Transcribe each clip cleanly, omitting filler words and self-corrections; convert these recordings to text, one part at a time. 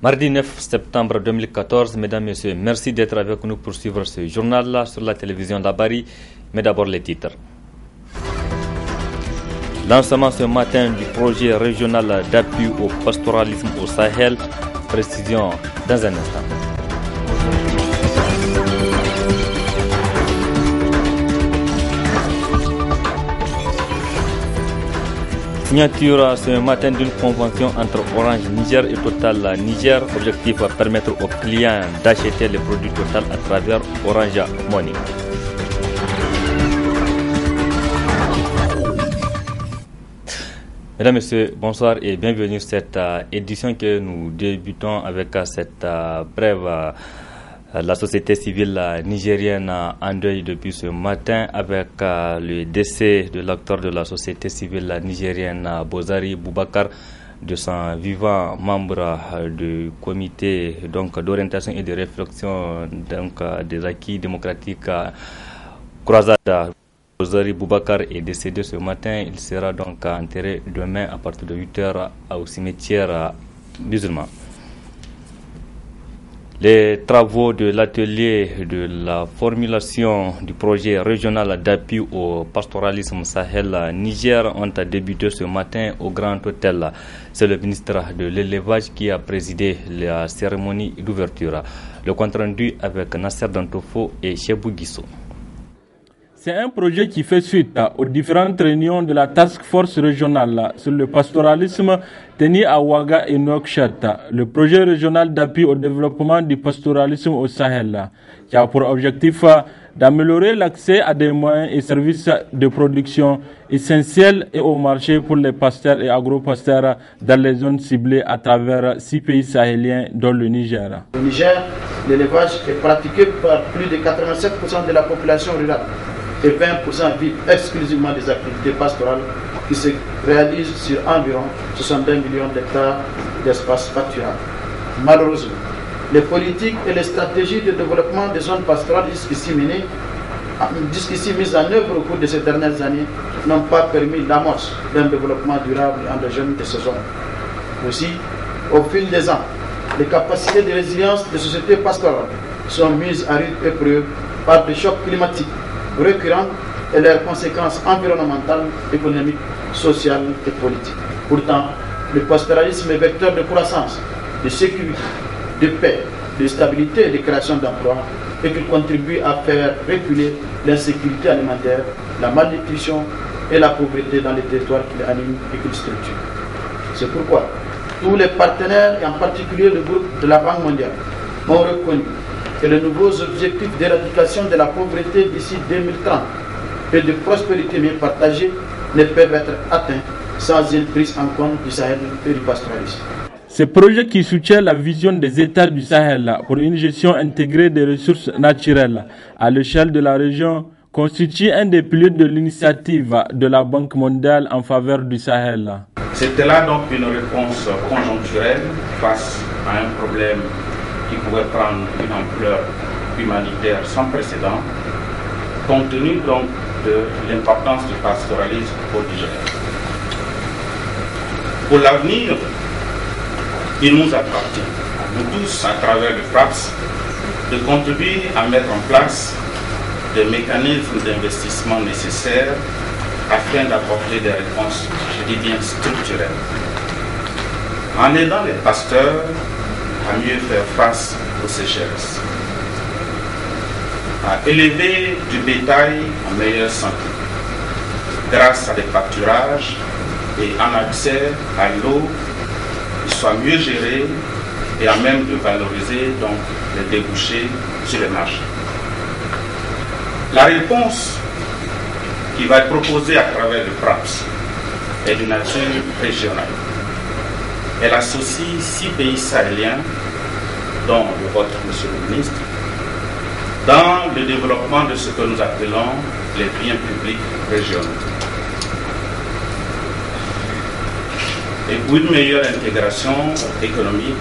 Mardi 9 septembre 2014, mesdames, messieurs, merci d'être avec nous pour suivre ce journal-là sur la télévision Labari. Mais d'abord les titres. Lancement ce matin du projet régional d'appui au pastoralisme au Sahel. Précision dans un instant. Signature ce matin d'une convention entre Orange Niger et Total Niger. Objectif permettre aux clients d'acheter les produits Total à travers Orange Money. Mesdames, Messieurs, bonsoir et bienvenue à cette édition que nous débutons avec cette brève. La société civile nigérienne en deuil depuis ce matin avec le décès de l'acteur de la société civile nigérienne Bozari Boubacar, de son vivant membre du comité d'orientation et de réflexion des acquis démocratiques Croisade. Bozari Boubacar est décédé ce matin. Il sera donc enterré demain à partir de 8h au cimetière musulman. Les travaux de l'atelier de la formulation du projet régional d'appui au pastoralisme Sahel Niger ont débuté ce matin au Grand Hôtel. C'est le ministre de l'Élevage qui a présidé la cérémonie d'ouverture. Le compte rendu avec Nasser Dantofo et Chebou Guissou. C'est un projet qui fait suite aux différentes réunions de la Task Force régionale sur le pastoralisme tenue à Ouaga et Nouakchott. Le projet régional d'appui au développement du pastoralisme au Sahel, qui a pour objectif d'améliorer l'accès à des moyens et services de production essentiels et au marché pour les pasteurs et agro-pasteurs dans les zones ciblées à travers 6 pays sahéliens dont le Niger. Au Niger, l'élevage est pratiqué par plus de 87% de la population rurale et 20% vivent exclusivement des activités pastorales qui se réalisent sur environ 62 millions d'hectares d'espace pâturage. Malheureusement, les politiques et les stratégies de développement des zones pastorales jusqu'ici mises en œuvre au cours de ces dernières années n'ont pas permis l'amorce d'un développement durable et endogène de ces zones. Aussi, au fil des ans, les capacités de résilience des sociétés pastorales sont mises à rude épreuve par des chocs climatiques récurrentes et leurs conséquences environnementales, économiques, sociales et politiques. Pourtant, le pastoralisme est vecteur de croissance, de sécurité, de paix, de stabilité et de création d'emplois et qu'il contribue à faire reculer l'insécurité alimentaire, la malnutrition et la pauvreté dans les territoires qu'il anime et qu'il structure. C'est pourquoi tous les partenaires, et en particulier le groupe de la Banque mondiale, ont reconnu que les nouveaux objectifs d'éradication de la pauvreté d'ici 2030 et de prospérité mieux partagée ne peuvent être atteints sans une prise en compte du Sahel et du pastoralisme. Ce projet qui soutient la vision des États du Sahel pour une gestion intégrée des ressources naturelles à l'échelle de la région constitue un des piliers de l'initiative de la Banque mondiale en faveur du Sahel. C'était là donc une réponse conjoncturelle face à un problème qui pouvait prendre une ampleur humanitaire sans précédent, compte tenu donc de l'importance du pastoralisme au Niger. Pour l'avenir, il nous appartient, à nous tous, à travers le FRAPS, de contribuer à mettre en place des mécanismes d'investissement nécessaires afin d'apporter des réponses, je dis bien structurelles, en aidant les pasteurs à mieux faire face aux sécheresses, à élever du bétail en meilleure santé, grâce à des pâturages et un accès à l'eau qui soit mieux géré et à même de valoriser donc les débouchés sur les marchés. La réponse qui va être proposée à travers le FRAPS est de nature régionale. Elle associe 6 pays sahéliens, dont le vôtre, Monsieur le ministre, dans le développement de ce que nous appelons les biens publics régionaux. Et pour une meilleure intégration économique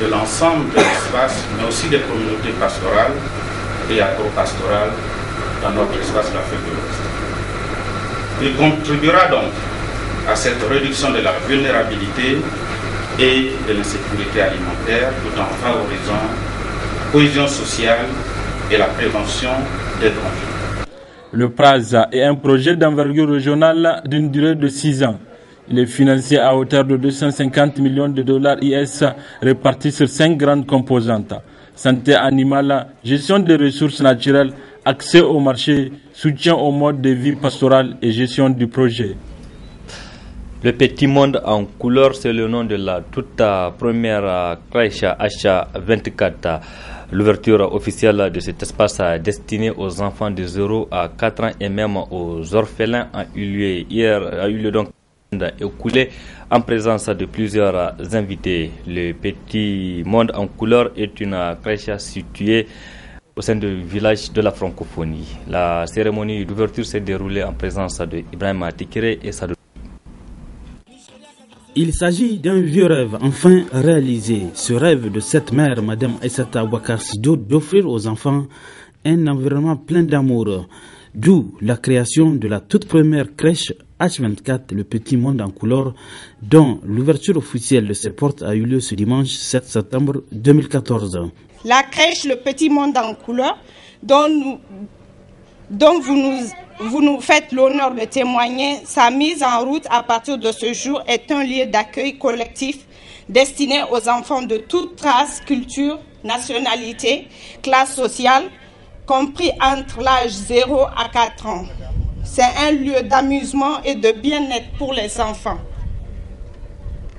de l'ensemble de l'espace, mais aussi des communautés pastorales et agro-pastorales dans notre espace d'Afrique de l'Ouest. Il contribuera donc à cette réduction de la vulnérabilité et de l'insécurité alimentaire, tout en favorisant la cohésion sociale et la prévention des conflits. Le PRASA est un projet d'envergure régionale d'une durée de 6 ans. Il est financé à hauteur de 250 millions de dollars US répartis sur 5 grandes composantes. Santé animale, gestion des ressources naturelles, accès au marché, soutien au mode de vie pastoral et gestion du projet. Le Petit Monde en couleur, c'est le nom de la toute première crèche H24. L'ouverture officielle de cet espace destiné aux enfants de 0 à 4 ans et même aux orphelins a eu lieu donc écoulé en présence de plusieurs invités. Le Petit Monde en couleur est une crèche située au sein du village de la francophonie. La cérémonie d'ouverture s'est déroulée en présence de Ibrahim Tikere et Sadou. Il s'agit d'un vieux rêve enfin réalisé. Ce rêve de cette mère, Madame Aïssata Boubacar Sido, d'offrir aux enfants un environnement plein d'amour. D'où la création de la toute première crèche H24, le Petit Monde en couleur, dont l'ouverture officielle de ses portes a eu lieu ce dimanche 7 septembre 2014. La crèche Le Petit Monde en couleur, dont vous nous faites l'honneur de témoigner, sa mise en route à partir de ce jour est un lieu d'accueil collectif destiné aux enfants de toute race, culture, nationalité, classe sociale, compris entre l'âge 0 à 4 ans. C'est un lieu d'amusement et de bien-être pour les enfants.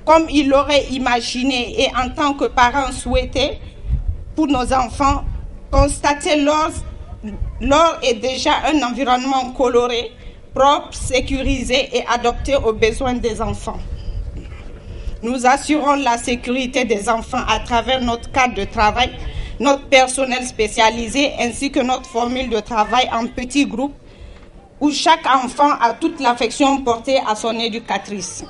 Comme il l'aurait imaginé et en tant que parents souhaités pour nos enfants, constater l'or est déjà un environnement coloré, propre, sécurisé et adapté aux besoins des enfants. Nous assurons la sécurité des enfants à travers notre cadre de travail, notre personnel spécialisé ainsi que notre formule de travail en petits groupes où chaque enfant a toute l'affection portée à son éducatrice.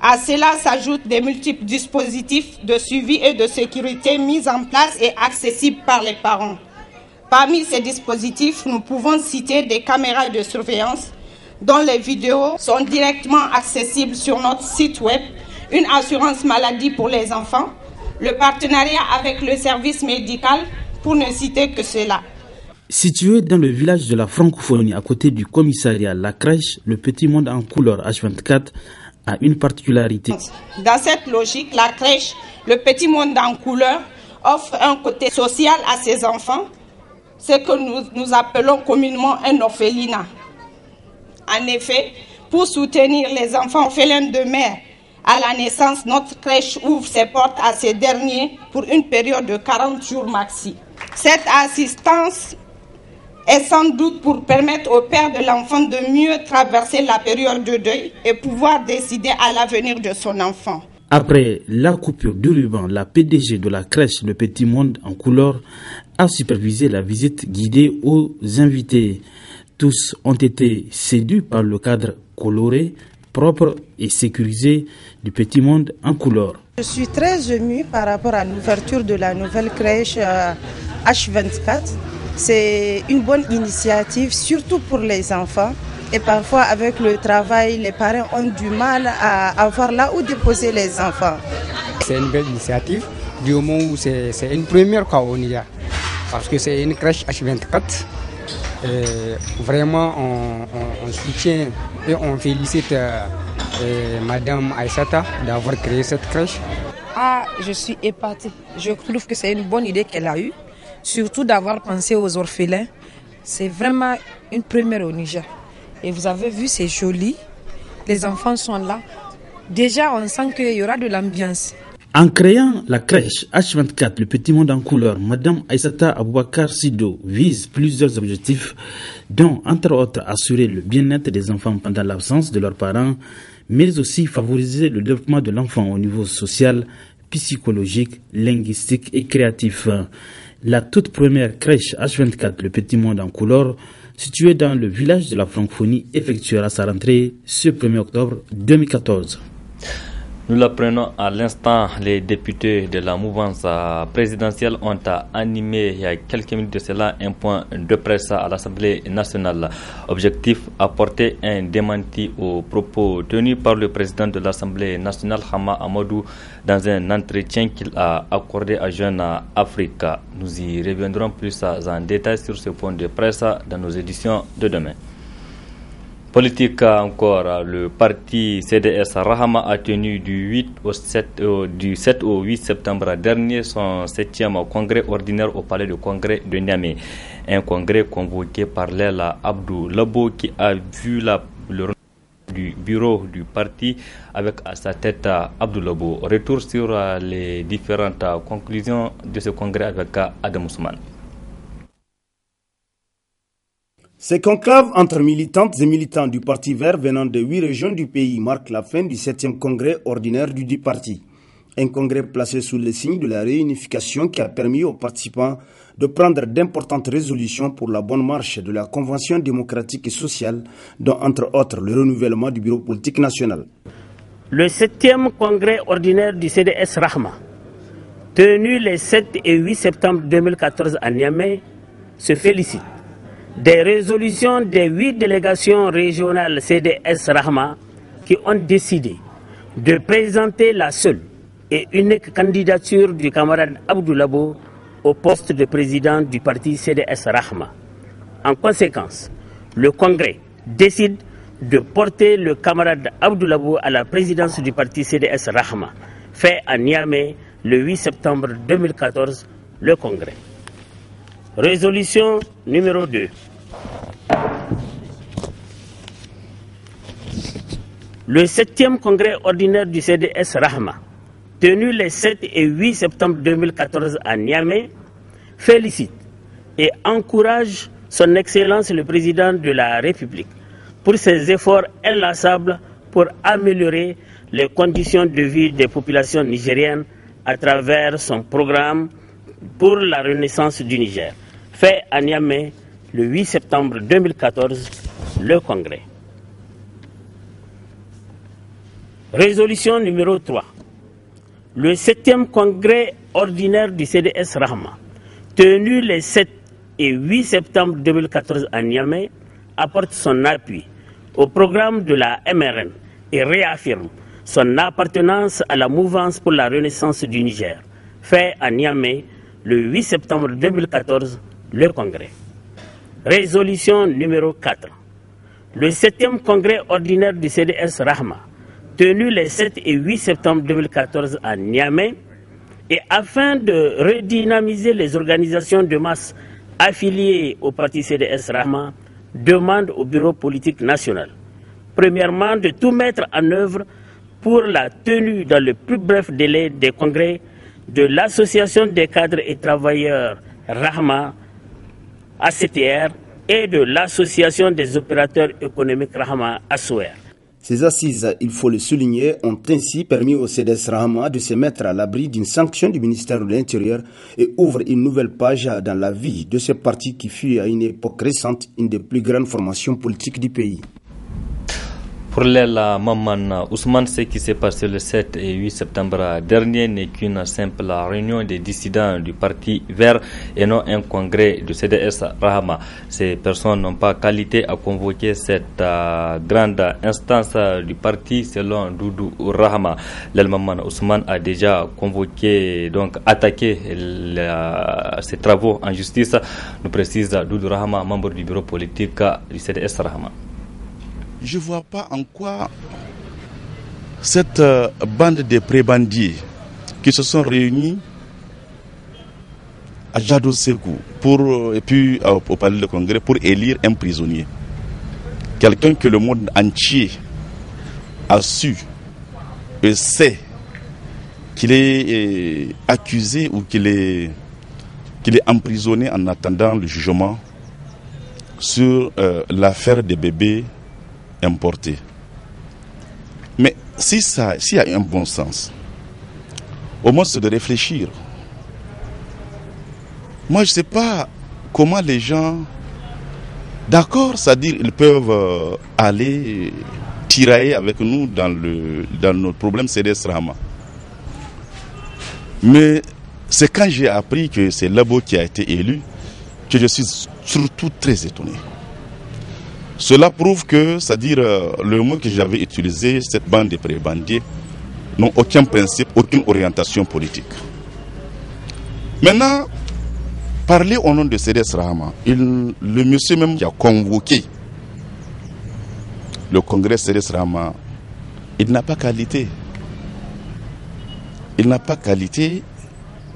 À cela s'ajoutent des multiples dispositifs de suivi et de sécurité mis en place et accessibles par les parents. Parmi ces dispositifs, nous pouvons citer des caméras de surveillance dont les vidéos sont directement accessibles sur notre site web, une assurance maladie pour les enfants, le partenariat avec le service médical, pour ne citer que cela. Situé dans le village de la francophonie à côté du commissariat, la crèche Le Petit Monde en couleur H24 a une particularité. Dans cette logique, la crèche Le Petit Monde en couleur offre un côté social à ses enfants, ce que nous appelons communément un orphelinat. En effet, pour soutenir les enfants orphelins de mère à la naissance, notre crèche ouvre ses portes à ces derniers pour une période de 40 jours maxi. Cette assistance est sans doute pour permettre au père de l'enfant de mieux traverser la période de deuil et pouvoir décider à l'avenir de son enfant. Après la coupure du ruban, la PDG de la crèche Le Petit Monde en couleur a supervisé la visite guidée aux invités. Tous ont été séduits par le cadre coloré, propre et sécurisé du Petit Monde en couleur. Je suis très émue par rapport à l'ouverture de la nouvelle crèche H24. C'est une bonne initiative, surtout pour les enfants. Et parfois, avec le travail, les parents ont du mal à avoir là où déposer les enfants. C'est une belle initiative, du moment où c'est une première quoi au Niger. Parce que c'est une crèche H24. Et vraiment, on soutient et on félicite Madame Aïssata d'avoir créé cette crèche. Je suis épatée. Je trouve que c'est une bonne idée qu'elle a eue. Surtout d'avoir pensé aux orphelins. C'est vraiment une première au Niger. Et vous avez vu, c'est joli. Les enfants sont là. Déjà, on sent qu'il y aura de l'ambiance. En créant la crèche H24, le Petit Monde en couleur, Madame Aïssata Boubacar Sido vise plusieurs objectifs, dont, entre autres, assurer le bien-être des enfants pendant l'absence de leurs parents, mais aussi favoriser le développement de l'enfant au niveau social, psychologique, linguistique et créatif. La toute première crèche H24, le Petit Monde en couleur, située dans le village de la francophonie, effectuera sa rentrée ce 1er octobre 2014. Nous l'apprenons à l'instant, les députés de la mouvance présidentielle ont animé il y a quelques minutes de cela un point de presse à l'Assemblée nationale. Objectif, apporter un démenti aux propos tenus par le président de l'Assemblée nationale, Hama Amadou, dans un entretien qu'il a accordé à Jeune Afrique. Nous y reviendrons plus en détail sur ce point de presse dans nos éditions de demain. Politique encore, le parti CDS Rahama a tenu du 7 au 8 septembre dernier son 7e congrès ordinaire au palais de congrès de Niamey. Un congrès convoqué par l'aile Abdou Labo qui a vu le du bureau du parti avec à sa tête Abdou Labo. Retour sur les différentes conclusions de ce congrès avec Adam Ousmane. Ces conclaves entre militantes et militants du Parti vert venant de 8 régions du pays marquent la fin du 7e congrès ordinaire du parti. Un congrès placé sous le signe de la réunification qui a permis aux participants de prendre d'importantes résolutions pour la bonne marche de la Convention démocratique et sociale, dont entre autres le renouvellement du bureau politique national. Le 7e congrès ordinaire du CDS Rahma, tenu les 7 et 8 septembre 2014 à Niamey, se félicite des résolutions des 8 délégations régionales CDS Rahma qui ont décidé de présenter la seule et unique candidature du camarade Abdou Labo au poste de président du parti CDS Rahma. En conséquence, le Congrès décide de porter le camarade Abdou Labo à la présidence du parti CDS Rahma, fait à Niamey le 8 septembre 2014, le Congrès. Résolution numéro 2. Le 7e congrès ordinaire du CDS Rahma, tenu les 7 et 8 septembre 2014 à Niamey, félicite et encourage son Excellence le Président de la République pour ses efforts inlassables pour améliorer les conditions de vie des populations nigériennes à travers son programme pour la renaissance du Niger, fait à Niamey le 8 septembre 2014, le Congrès. Résolution numéro 3. Le 7e congrès ordinaire du CDS Rahma, tenu les 7 et 8 septembre 2014 à Niamey, apporte son appui au programme de la MRN et réaffirme son appartenance à la mouvance pour la renaissance du Niger, fait à Niamey le 8 septembre 2014, le Congrès. Résolution numéro 4. Le 7e congrès ordinaire du CDS Rahma, tenu les 7 et 8 septembre 2014 à Niamey, et afin de redynamiser les organisations de masse affiliées au parti CDS Rahma, demande au bureau politique national, premièrement, de tout mettre en œuvre pour la tenue dans le plus bref délai des congrès de l'Association des cadres et travailleurs Rahma, ACTR, et de l'Association des opérateurs économiques Rahma, ASOER. Ces assises, il faut le souligner, ont ainsi permis au CDS Rahma de se mettre à l'abri d'une sanction du ministère de l'Intérieur et ouvre une nouvelle page dans la vie de ce parti qui fut à une époque récente une des plus grandes formations politiques du pays. Pour l'aile Maman Ousmane, ce qui s'est passé le 7 et 8 septembre dernier n'est qu'une simple réunion des dissidents du Parti vert et non un congrès du CDS Rahama. Ces personnes n'ont pas qualité à convoquer cette grande instance du parti selon Doudou Rahama. L'aile Maman Ousmane a déjà convoqué, donc attaqué ses travaux en justice, nous précise Doudou Rahama, membre du bureau politique du CDS Rahama. Je ne vois pas en quoi cette bande de prébandiers qui se sont réunis à Jado Sekou et puis au palais de congrès pour élire un prisonnier. Quelqu'un que le monde entier a su et sait qu'il est accusé ou qu'il est emprisonné en attendant le jugement sur l'affaire des bébés importés. Mais s'il y a un bon sens, au moins c'est de réfléchir. Moi je ne sais pas comment les gens, d'accord, c'est-à-dire ils peuvent aller tiraillé avec nous dans notre problème CDS Rahama. Mais c'est quand j'ai appris que c'est Labo qui a été élu que je suis surtout très étonné. Cela prouve que, c'est-à-dire le mot que j'avais utilisé, cette bande de prébendiers, n'ont aucun principe, aucune orientation politique. Maintenant, parler au nom de CDS Rahama, le monsieur même qui a convoqué le congrès CDS Rahama, il n'a pas qualité. Il n'a pas qualité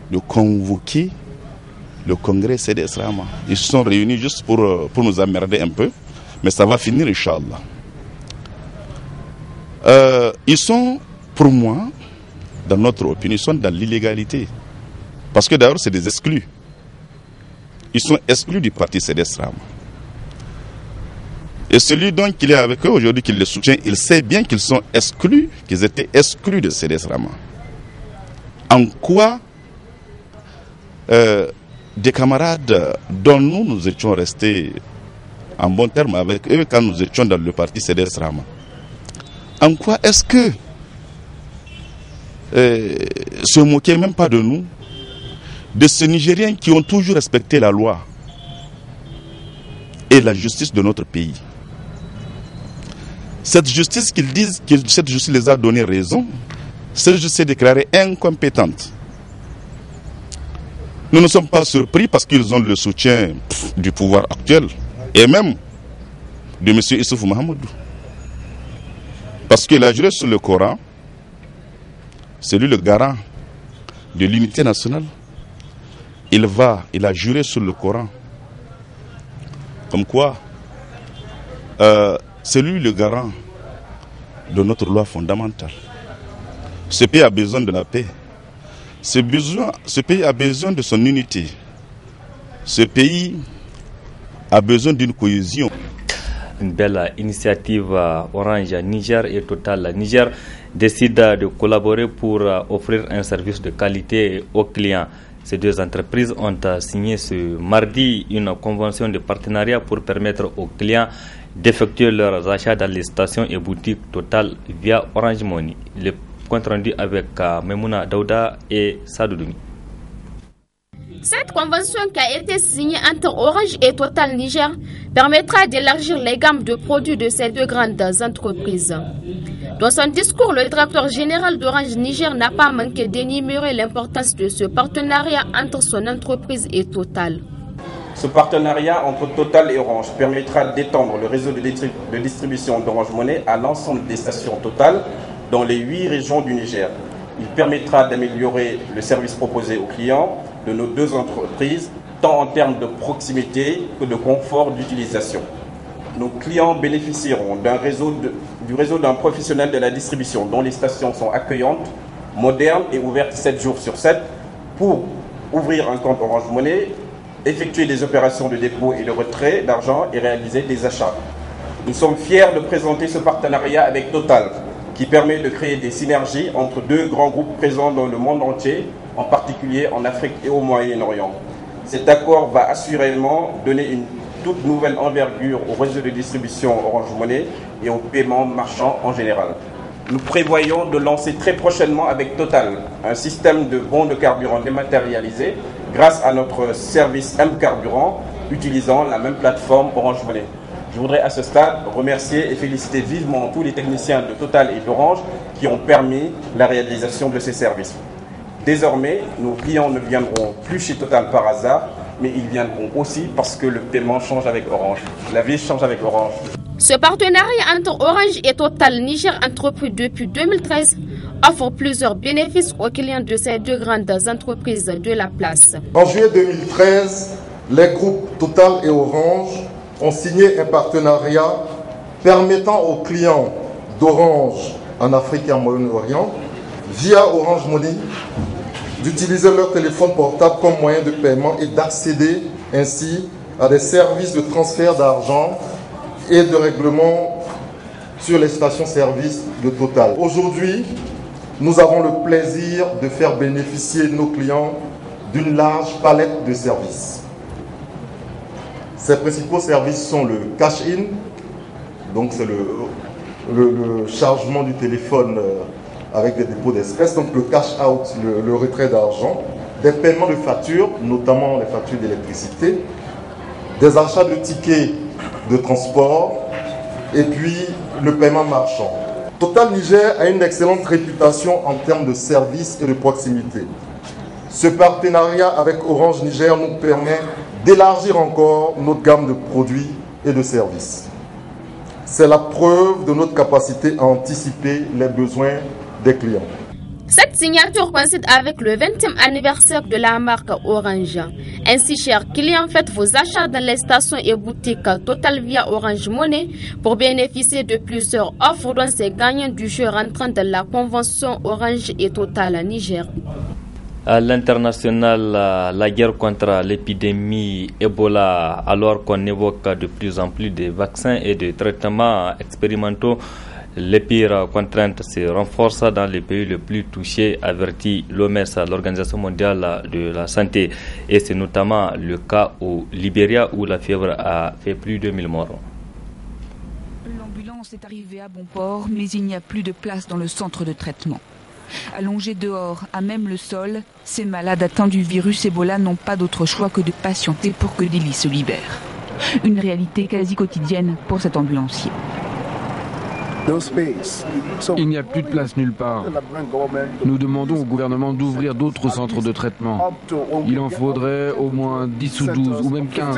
de convoquer le congrès CDS Rahama. Ils se sont réunis juste pour nous emmerder un peu, mais ça va finir, Inch'Allah. Ils sont, pour moi, dans notre opinion, ils sont dans l'illégalité. Parce que d'ailleurs, c'est des exclus. Ils sont exclus du parti CDS Rahama. Et celui donc qui est avec eux aujourd'hui, qui les soutient, il sait bien qu'ils sont exclus, qu'ils étaient exclus de CDS Rahama. En quoi des camarades dont nous étions restés en bon terme avec eux quand nous étions dans le parti CDS Rahama, en quoi est-ce que se moquaient même pas de nous, de ces Nigériens qui ont toujours respecté la loi et la justice de notre pays. Cette justice qu'ils disent que cette justice les a donné raison, cette justice s'est déclarée incompétente. Nous ne sommes pas surpris parce qu'ils ont le soutien du pouvoir actuel et même de M. Issoufou Mahamadou. Parce qu'il a juré sur le Coran, c'est lui le garant de l'unité nationale. Il a juré sur le Coran. Comme quoi, c'est lui le garant de notre loi fondamentale. Ce pays a besoin de la paix. Ce pays a besoin de son unité. Ce pays a besoin d'une cohésion. Une belle initiative Orange Niger et Total Niger décide de collaborer pour offrir un service de qualité aux clients. Ces deux entreprises ont signé ce mardi une convention de partenariat pour permettre aux clients d'effectuer leurs achats dans les stations et boutiques Total via Orange Money. Le compte rendu avec Memouna Daouda et Sadoudoumi. Cette convention qui a été signée entre Orange et Total Niger permettra d'élargir les gammes de produits de ces deux grandes entreprises. Dans son discours, le directeur général d'Orange Niger n'a pas manqué d'énumérer l'importance de ce partenariat entre son entreprise et Total. Ce partenariat entre Total et Orange permettra d'étendre le réseau de distribution d'Orange Money à l'ensemble des stations Total dans les 8 régions du Niger. Il permettra d'améliorer le service proposé aux clients de nos deux entreprises, tant en termes de proximité que de confort d'utilisation. Nos clients bénéficieront du réseau d'un professionnel de la distribution dont les stations sont accueillantes, modernes et ouvertes 7 jours sur 7 pour ouvrir un compte Orange Money, effectuer des opérations de dépôt et de retrait d'argent et réaliser des achats. Nous sommes fiers de présenter ce partenariat avec Total qui permet de créer des synergies entre deux grands groupes présents dans le monde entier, en particulier en Afrique et au Moyen-Orient. Cet accord va assurément donner une toute nouvelle envergure au réseau de distribution Orange Money et aux paiements marchands en général. Nous prévoyons de lancer très prochainement avec Total un système de bons de carburant dématérialisé grâce à notre service M-Carburant utilisant la même plateforme Orange Money. Je voudrais à ce stade remercier et féliciter vivement tous les techniciens de Total et d'Orange qui ont permis la réalisation de ces services. Désormais, nos clients ne viendront plus chez Total par hasard, mais ils viendront aussi parce que le paiement change avec Orange. La vie change avec Orange. Ce partenariat entre Orange et Total Niger, entrepris depuis 2013, offre plusieurs bénéfices aux clients de ces deux grandes entreprises de la place. En juillet 2013, les groupes Total et Orange ont signé un partenariat permettant aux clients d'Orange en Afrique et en Moyen-Orient, via Orange Money, d'utiliser leur téléphone portable comme moyen de paiement et d'accéder ainsi à des services de transfert d'argent et de règlement sur les stations-service de Total. Aujourd'hui, nous avons le plaisir de faire bénéficier nos clients d'une large palette de services. Ces principaux services sont le cash-in, donc c'est le chargement du téléphone avec des dépôts d'espèces, donc le cash out, le retrait d'argent, des paiements de factures, notamment les factures d'électricité, des achats de tickets de transport et puis le paiement marchand. Total Niger a une excellente réputation en termes de services et de proximité. Ce partenariat avec Orange Niger nous permet d'élargir encore notre gamme de produits et de services. C'est la preuve de notre capacité à anticiper les besoins des clients. Cette signature coïncide avec le 20e anniversaire de la marque Orange. Ainsi, chers clients, faites vos achats dans les stations et boutiques Total via Orange Money pour bénéficier de plusieurs offres dont ces gagnants du jeu rentrant dans la convention Orange et Total Niger. À l'international, la guerre contre l'épidémie Ebola, alors qu'on évoque de plus en plus de vaccins et de traitements expérimentaux, les pires contraintes se renforcent dans les pays les plus touchés, avertit l'OMS, l'Organisation mondiale de la santé. Et c'est notamment le cas au Libéria où la fièvre a fait plus de 1000 morts. L'ambulance est arrivée à bon port, mais il n'y a plus de place dans le centre de traitement. Allongés dehors, à même le sol, ces malades atteints du virus Ebola n'ont pas d'autre choix que de patienter pour que des lits se libèrent. Une réalité quasi quotidienne pour cet ambulancier. Il n'y a plus de place nulle part. Nous demandons au gouvernement d'ouvrir d'autres centres de traitement. Il en faudrait au moins 10 ou 12 ou même 15.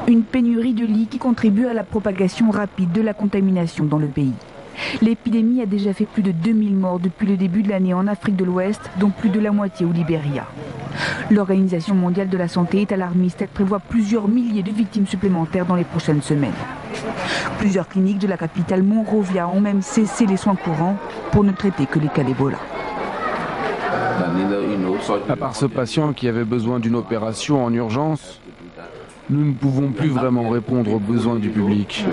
Une pénurie de lits qui contribue à la propagation rapide de la contamination dans le pays. L'épidémie a déjà fait plus de 2000 morts depuis le début de l'année en Afrique de l'Ouest, dont plus de la moitié au Libéria. L'Organisation mondiale de la santé est alarmiste. Elle prévoit plusieurs milliers de victimes supplémentaires dans les prochaines semaines. Plusieurs cliniques de la capitale Monrovia ont même cessé les soins courants pour ne traiter que les cas d'Ebola. À part ce patient qui avait besoin d'une opération en urgence, nous ne pouvons plus vraiment répondre aux besoins du public.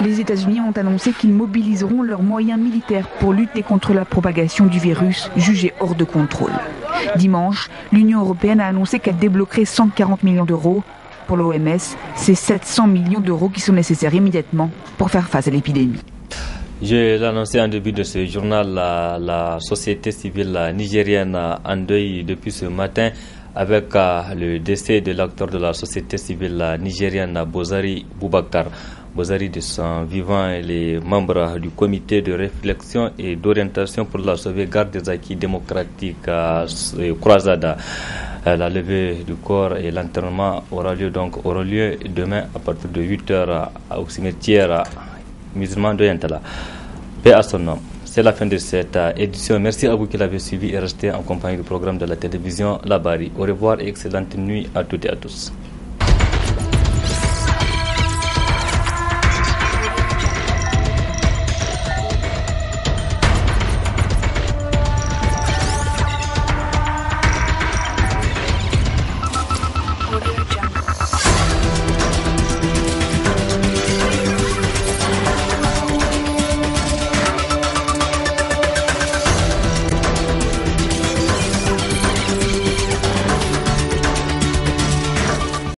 Les États-Unis ont annoncé qu'ils mobiliseront leurs moyens militaires pour lutter contre la propagation du virus, jugé hors de contrôle. Dimanche, l'Union européenne a annoncé qu'elle débloquerait 140 millions d'euros. Pour l'OMS, c'est 700 millions d'euros qui sont nécessaires immédiatement pour faire face à l'épidémie. Je l'ai annoncé en début de ce journal, la société civile nigérienne en deuil depuis ce matin avec le décès de l'acteur de la société civile nigérienne Bozari Boubacar. Bozari, de son vivant, et les membres du comité de réflexion et d'orientation pour la sauvegarde des acquis démocratiques Croisade. La levée du corps et l'enterrement aura lieu demain à partir de 8h au cimetière musulman de Yantala. Paix à son nom. C'est la fin de cette édition. Merci à vous qui l'avez suivi et resté en compagnie du programme de la télévision La Bari. Au revoir et excellente nuit à toutes et à tous.